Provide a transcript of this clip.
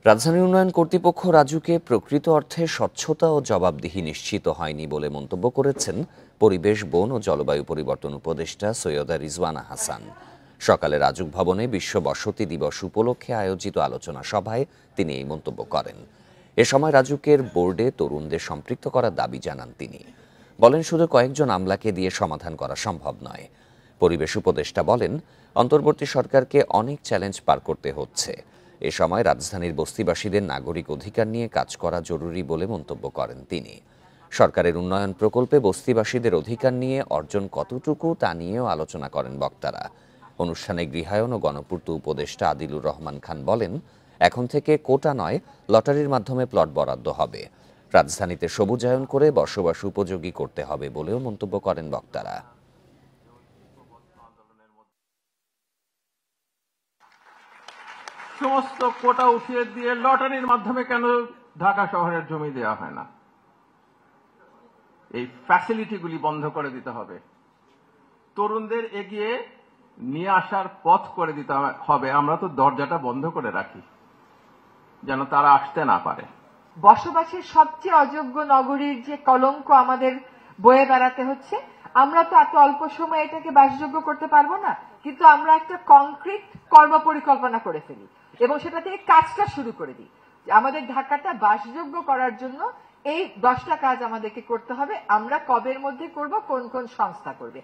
রাজধানী উন্নয়ন কর্তৃপক্ষ রাজুকে প্রকৃত অর্থে স্বচ্ছতা ও জবাবদিহি নিশ্চিত হয়নি বলে মন্তব্য করেছেন পরিবেশ, বন ও জলবায়ু পরিবর্তন উপদেষ্টা সৈয়দা রিজওয়ানা হাসান। সকালে রাজুক ভবনে বিশ্ব বসতি দিবস উপলক্ষে আয়োজিত আলোচনা সভায় তিনি এই মন্তব্য করেন। এ সময় রাজুকের বোর্ডে তরুণদের সম্পৃক্ত করার দাবি জানান তিনি। বলেন, শুধু কয়েকজন আমলাকে দিয়ে সমাধান করা সম্ভব নয়। পরিবেশ উপদেষ্টা বলেন, অন্তর্বর্তী সরকারকে অনেক চ্যালেঞ্জ পার করতে হচ্ছে। এ সময় রাজধানীর বস্তিবাসীদের নাগরিক অধিকার নিয়ে কাজ করা জরুরি বলে মন্তব্য করেন তিনি। সরকারের উন্নয়ন প্রকল্পে বস্তিবাসীদের অধিকার নিয়ে অর্জন কতটুকু তা নিয়েও আলোচনা করেন বক্তারা। অনুষ্ঠানে গৃহায়ন ও গণপূর্ত উপদেষ্টা আদিলুর রহমান খান বলেন, এখন থেকে কোটা নয়, লটারির মাধ্যমে প্লট বরাদ্দ হবে। রাজধানীতে সবুজায়ন করে বসবাস উপযোগী করতে হবে বলেও মন্তব্য করেন বক্তারা। সমস্ত কোটা উঠিয়ে দিয়ে লটারির মাধ্যমে কেন ঢাকা শহরের জমি দেওয়া হয় না? এই ফ্যাসিলিটিগুলি বন্ধ করে দিতে হবে। তরুণদের এগিয়ে নিয়ে আসার পথ করে দিতে হবে। আমরা তো দরজাটা বন্ধ করে রাখি যেন তারা আসতে না পারে। বসবাসের সবচেয়ে অযোগ্য নগরীর যে কলঙ্ক আমাদের বয়ে বেড়াতে হচ্ছে, আমরা তো এত অল্প সময়ে এটাকে বাসযোগ্য করতে পারবো না, কিন্তু আমরা একটা কংক্রিট কর্ম পরিকল্পনা করে ফেলি এবং সেটা থেকে কাজটা শুরু করে দিই। আমাদের ঢাকাটা বাসযোগ্য করার জন্য এই 10টা কাজ আমাদেরকে করতে হবে। আমরা কবের মধ্যে করব, কোন কোন সংস্থা করবে।